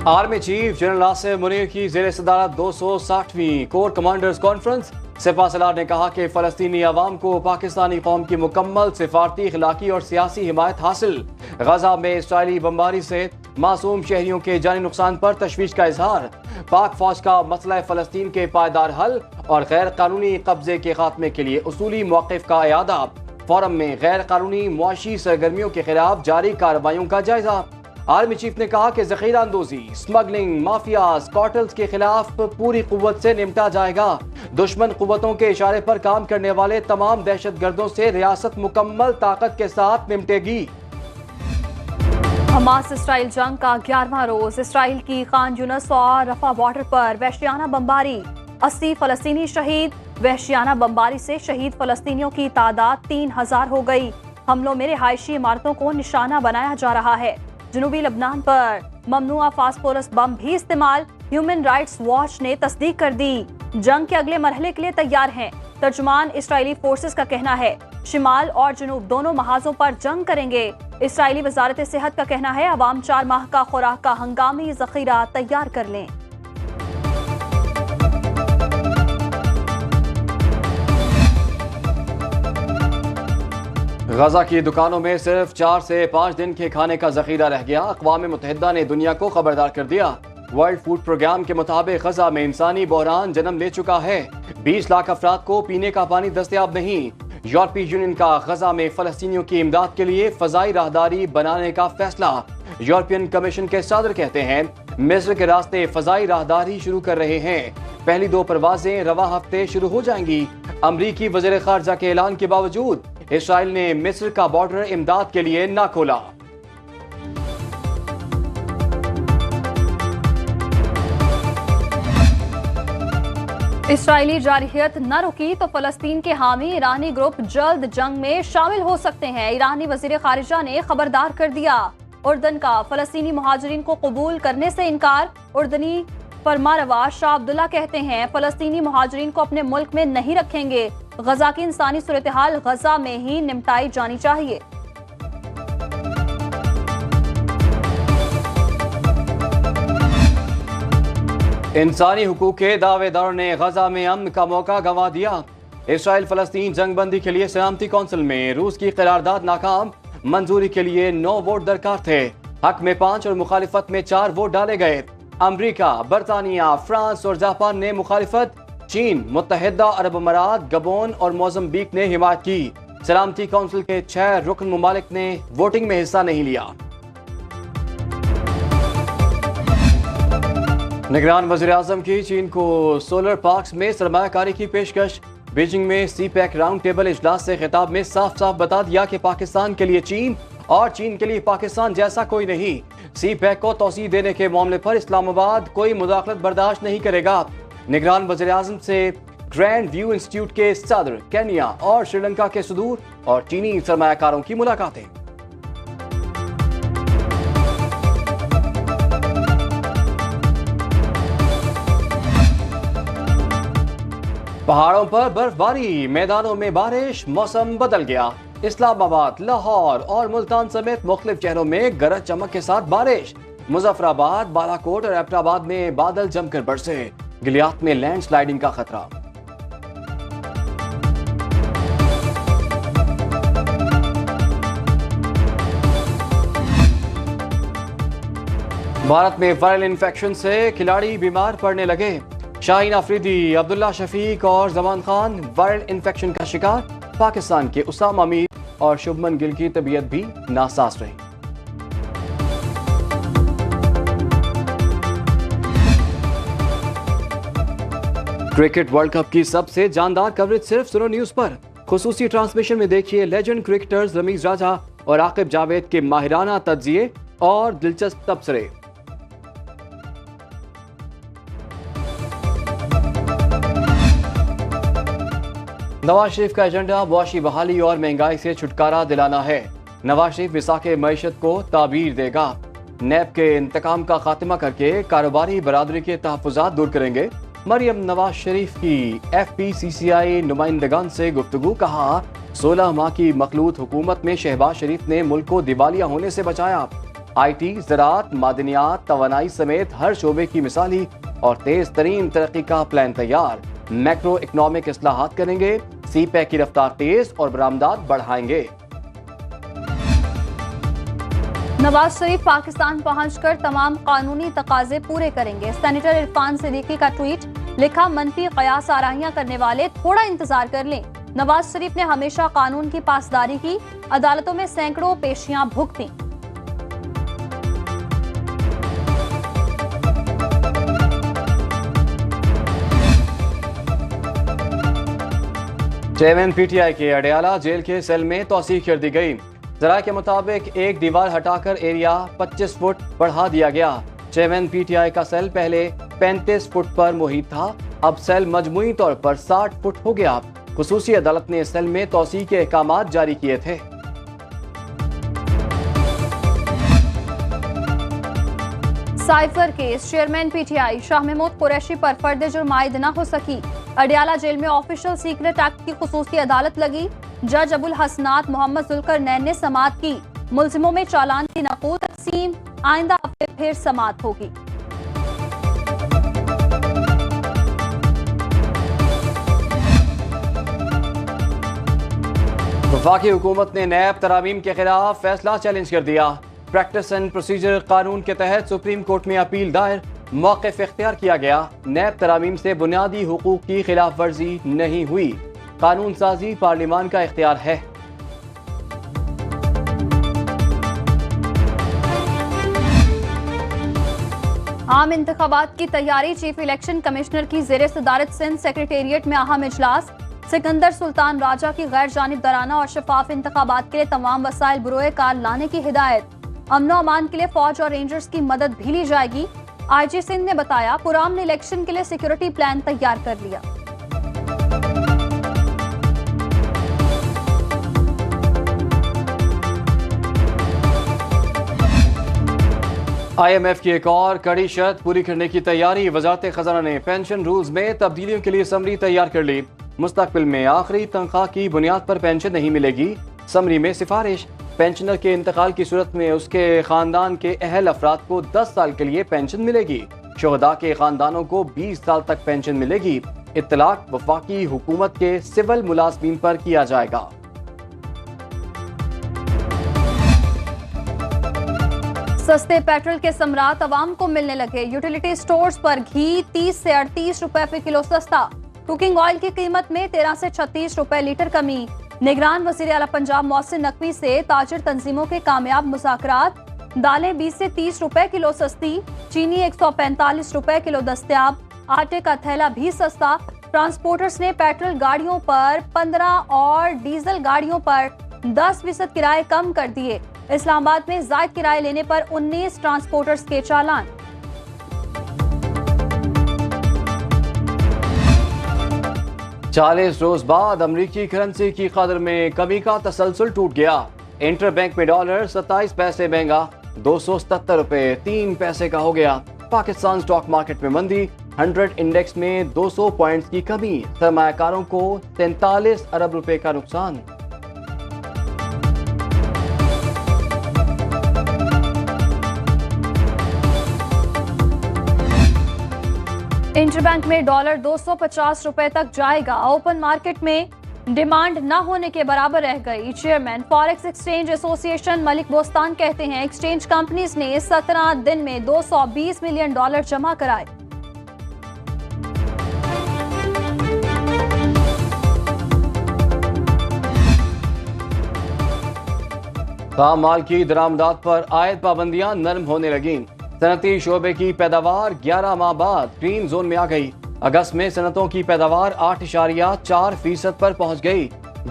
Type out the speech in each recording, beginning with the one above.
Army chief general Asim Munir की ज़ेर सदारत 260वीं कोर कमांडर्स कॉन्फ्रेंस। सिपा सलार ने कहा कि फ़लस्तीनी अवाम को पाकिस्तानी कौम की मुकम्मल सिफारती, अखलाकी और सियासी हिमायत हासिल। गजा में इसराइली बमबारी से मासूम शहरियों के जानी नुकसान पर तशवीश का इजहार। पाक फौज का मसला फ़लस्तीन के पायदार हल और गैर कानूनी कब्जे के खात्मे के लिए उसूली मौक़िफ़ का इयादा। फोरम में गैर कानूनी मुआशी सरगर्मियों के खिलाफ जारी कार्रवाइयों का जायजा। आर्मी चीफ ने कहा कि जखीरा अंदोजी, स्मगलिंग, माफियाज, कार्टेल्स के खिलाफ पूरी कुव्वत से निपटा जाएगा। दुश्मन कुव्वतों के इशारे पर काम करने वाले तमाम दहशतगर्दों से रियासत मुकम्मल ताकत के साथ निपटेगी। हमास इसराइल जंग का 11वां रोज। इसराइल की खान यूनिस और रफा बॉर्डर पर वहशियाना बमबारी, 80 फलस्तीनी शहीद। वहशियाना बमबारी से शहीद फलस्तीनियों की तादाद 3000 हो गई। हमलों में रिहायशी इमारतों को निशाना बनाया जा रहा है। जनूबी लबनान पर ममनुआ फास्फोरस बम भी इस्तेमाल। ह्यूमन राइट्स वॉच ने तस्दीक कर दी। जंग के अगले मरहले के लिए तैयार हैं। तर्जुमान इसराइली फोर्सेस का कहना है शिमाल और जनूब दोनों महाजों पर जंग करेंगे। इसराइली वजारत सेहत का कहना है अवाम 4 माह का खुराक का हंगामी जखीरा तैयार कर लें। गजा की दुकानों में सिर्फ 4 से 5 दिन के खाने का जखीरा रह गया। अक़वाम मुत्तहिदा ने दुनिया को खबरदार कर दिया। वर्ल्ड फूड प्रोग्राम के मुताबिक गजा में इंसानी बहरान जन्म ले चुका है। 20 लाख अफराद को पीने का पानी दस्तयाब नहीं। यूरोपीय यूनियन का गजा में फलस्तीनियों की इमदाद के लिए फजाई राहदारी बनाने का फैसला। यूरोपियन कमीशन के सदर कहते हैं मिस्र के रास्ते फजाई राहदारी शुरू कर रहे हैं। पहली 2 परवाजें रवा हफ्ते शुरू हो जाएंगी। अमरीकी वज़ीर ख़ारजा के ऐलान के बावजूद इसराइल ने मिस्र का बॉर्डर इमदाद के लिए ना खोला। इसराइली जारहियत न रुकी तो फलस्तीन के हामी ईरानी ग्रुप जल्द जंग में शामिल हो सकते हैं। ईरानी वजीर खारिजा ने खबरदार कर दिया। उर्दन का फलस्तीनी मुहाजिरीन को कबूल करने से इनकार। उर्दनी फरमारवा शाह अब्दुल्ला कहते हैं फलस्तीनी मुहाजिरीन को अपने मुल्क में नहीं रखेंगे। गजा की इंसानी सूरत हाल गजा में ही निपटाई जानी चाहिए। इंसानी हुकूक के दावेदारों ने गजा में अमन का मौका गंवा दिया। इसराइल फलस्तीन जंगबंदी के लिए सलामती कौंसिल में रूस की करारदाद नाकाम। मंजूरी के लिए 9 वोट दरकार थे। हक में 5 और मुखालिफत में 4 वोट डाले गए। अमरीका, बरतानिया, फ्रांस और जापान ने मुखालिफत। चीन, मुत्तहिदा अरब अमारात, गबोन और मोज़म्बिक ने हिमायत की। सलामती कौंसिल के 6 रुकन मुमालिक ने वोटिंग में हिस्सा नहीं लिया। निगरान वज़ीर आज़म की चीन को सोलर पार्क्स में सरमायाकारी की पेशकश। बीजिंग में CPEC राउंड टेबल इजलास से खिताब में साफ साफ बता दिया कि पाकिस्तान के लिए चीन और चीन के लिए पाकिस्तान जैसा कोई नहीं। CPEC को तौसीह देने के मामले पर इस्लामाबाद कोई मुदाखलत बर्दाश्त नहीं करेगा। निगरान वज़ीर आज़म से ग्रैंड व्यू इंस्टीट्यूट के सदर, केन्या और श्रीलंका के सदूर और चीनी सरमायाकारों की मुलाकातें। पहाड़ों पर बर्फबारी, मैदानों में बारिश, मौसम बदल गया। इस्लामाबाद, लाहौर और मुल्तान समेत मुख्तलिफ शहरों में गरज चमक के साथ बारिश। मुजफ्फराबाद, बालाकोट और एबटाबाद में बादल जमकर बरसे। गिलियात में लैंडस्लाइडिंग का खतरा। भारत में वायरल इन्फेक्शन से खिलाड़ी बीमार पड़ने लगे। शाहीन अफरीदी, अब्दुल्ला शफीक और जमान खान वायरल इन्फेक्शन का शिकार। पाकिस्तान के उसामा मीर और शुभमन गिल की तबीयत भी नासाज रही। क्रिकेट वर्ल्ड कप की सबसे जानदार कवरेज सिर्फ सुनो न्यूज पर। खुसूसी ट्रांसमिशन में देखिए लेजेंड क्रिकेटर्स रमीज राजा और आकिब जावेद के माहिराना तज्जिए और दिलचस्प तबसरे। नवाज शरीफ का एजेंडा मुआशी बहाली और महंगाई से छुटकारा दिलाना है। नवाज शरीफ विसाखे मईशत को ताबीर देगा। नैब के इंतकाम का खात्मा करके कारोबारी बरादरी के तहफ़्फ़ुज़ात दूर करेंगे। मरियम नवाज शरीफ की FPCCI नुमाइंदगान से गुफ्तगू। कहा 16 माह की मखलूत हुकूमत में शहबाज शरीफ ने मुल्क को दिवालिया होने से बचाया। IT, ज़राअत, मादनियात, तवानाई समेत हर शोबे की मिसाली और तेज तरीन तरक्की का प्लान तैयार। मैक्रो इकनॉमिक इस्लाहात करेंगे, CPEC की रफ्तार तेज और बरामदात बढ़ाएंगे। नवाज शरीफ पाकिस्तान पहुंचकर तमाम कानूनी तकाजे पूरे करेंगे। सेनेटर इरफान सिद्दीकी का ट्वीट, लिखा मनफी कयास आराइयां करने वाले थोड़ा इंतजार कर लें। नवाज शरीफ ने हमेशा कानून की पासदारी की, अदालतों में सैकड़ों पेशियां भुगती। चेयरमैन PTI के अडयाला जेल के सेल में तौसीक कर दी गई। जरा के मुताबिक एक दीवार हटाकर एरिया 25 फुट बढ़ा दिया गया। चेयरमैन PTI का सेल पहले 35 फुट पर मुहित था, अब सेल मजमूई तौर पर 60 फुट हो गया। खुसूसी अदालत ने सेल में तौसीक के अहकामात जारी किए थे। Cipher case, chairman PTI Shah Mahmood Qureshi पर फर्द जुर्म आयद न हो सकी। अडयाला जेल में ऑफिशियल सीक्रेट एक्ट की खुसूसी अदालत लगी। जज अबुल हसनात मोहम्मद जुल्करनैन ने समाअत की। मुल्जिमों में चालान की नकूद तकसीम, आइंदा हफ्ते फिर समाअत होगी। वफाकी हुकूमत ने नैब तरामीम के खिलाफ फैसला चैलेंज कर दिया। प्रैक्टिस एंड प्रोसीजर कानून के तहत सुप्रीम कोर्ट में अपील दायर, मौक़िफ़ इख्तियार किया गया। नैब तरामीम से बुनियादी हुकूक की खिलाफ वर्जी नहीं हुई, कानून साजी पार्लिमान का इख्तियार है। आम इंतखाबात की तैयारी, चीफ इलेक्शन कमिश्नर की ज़ेरे सदारत सिंध सेक्रेटेरिएट में अहम इजलास। सिकंदर सुल्तान राजा की गैर जानिबदाराना और शफाफ इंतखाबात के लिए तमाम वसाइल बुरोए कार लाने की हिदायत। अमनो अमान के लिए फौज और रेंजर्स की मदद भी ली जाएगी। IG सिंध ने बताया, पुरामन इलेक्शन के लिए सिक्योरिटी प्लान तैयार कर लिया। IMF की एक और कड़ी शर्त पूरी करने की तैयारी। वजारत खजाना ने पेंशन रूल्स में तब्दीलियों के लिए समरी तैयार कर ली। मुस्तकबिल में आखिरी तनख्वाह की बुनियाद पर पेंशन नहीं मिलेगी। समरी में सिफारिश, पेंशनर के इंतकाल की सूरत में उसके खानदान के अहल अफराद को 10 साल के लिए पेंशन मिलेगी। शुहदा के खानदानों को 20 साल तक पेंशन मिलेगी। इत्तलाक वफाकी हुकूमत के सिविल मुलाजमीन पर किया जाएगा। सस्ते पेट्रोल के समरात अवाम को मिलने लगे। यूटिलिटी स्टोर्स पर घी 30 से 38 रुपए फी किलो सस्ता। कुकिंग ऑयल की कीमत में 13 से 36 रुपए लीटर कमी। निगरान वज़ीर आला पंजाब मोहसिन नकवी से ताजिर तंजीमों के कामयाब मुज़ाकरात। दालें 20 से 30 रुपए किलो सस्ती, चीनी 145 रुपए किलो दस्तयाब, आटे का थैला भी सस्ता। ट्रांसपोर्टर्स ने पेट्रोल गाड़ियों पर 15 और डीजल गाड़ियों पर 10% किराए कम कर दिए। इस्लामाबाद में ज़ायद किराए लेने पर 19 ट्रांसपोर्टर्स के चालान। चालीस रोज बाद अमरीकी करेंसी की कदर में कमी का तसलसल टूट गया। इंटर बैंक में डॉलर 27 पैसे महंगा 277 रुपए 3 पैसे का हो गया। पाकिस्तान स्टॉक मार्केट में मंदी, 100 इंडेक्स में 200 पॉइंट्स की कमी, सरमायाकारों को 43 अरब रुपए का नुकसान। इंटरबैंक में डॉलर 250 रुपए तक जाएगा। ओपन मार्केट में डिमांड न होने के बराबर रह गई। Chairman forex exchange association Malik Bostan कहते हैं, एक्सचेंज कंपनीज ने 17 दिन में 220 मिलियन डॉलर जमा कराए। खाम माल की दरामदात पर आयद पाबंदियां नरम होने लगी। सनती शोबे की पैदावार 11 माह बाद ग्रीन जोन में आ गई। अगस्त में सनतों की पैदावार 8.4% पर पहुंच गई।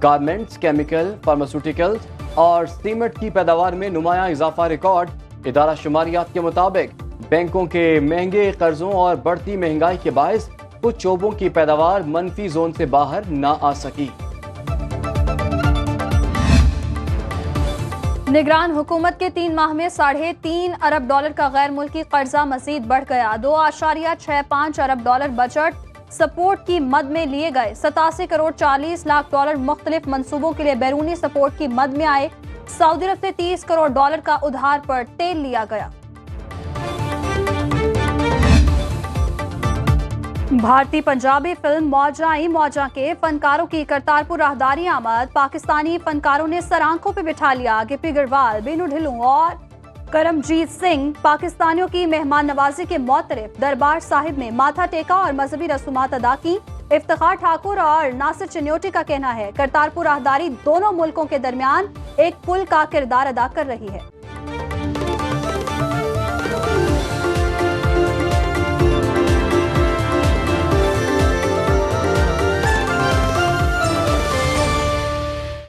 गारमेंट्स, केमिकल, फार्मास्यूटिकल्स और सीमेंट की पैदावार में नुमाया इजाफा रिकॉर्ड। इदारा शुमारियात के मुताबिक बैंकों के महंगे कर्जों और बढ़ती महंगाई के बायस कुछ शोबों की पैदावार मनफी जोन से बाहर न आ सकी। निगरान हुकूमत के 3 माह में 3.5 अरब डॉलर का गैर मुल्की कर्जा मजीद बढ़ गया। 2.65 अरब डॉलर बजट सपोर्ट की मद में लिए गए। 87 करोड़ 40 लाख डॉलर मुख्तलिफ मंसूबों के लिए बैरूनी सपोर्ट की मद में आए। सऊदी अरब से $30 करोड़ का उधार पर तेल लिया गया। भारतीय पंजाबी फिल्म मौजा के फनकारों की करतारपुर राहदारी आमद पाकिस्तानी फनकारों ने सरांखों पे बिठा लिया। गिप्पी गढ़वाल, बीनू ढिल्लों और करमजीत सिंह पाकिस्तानियों की मेहमान नवाजी के मौतरफ दरबार साहिब में माथा टेका और मजहबी रसूमात अदा की। इफ्तिखार ठाकुर और नासिर चिन्योटी का कहना है करतारपुर राहदारी दोनों मुल्कों के दरमियान एक पुल का किरदार अदा कर रही है।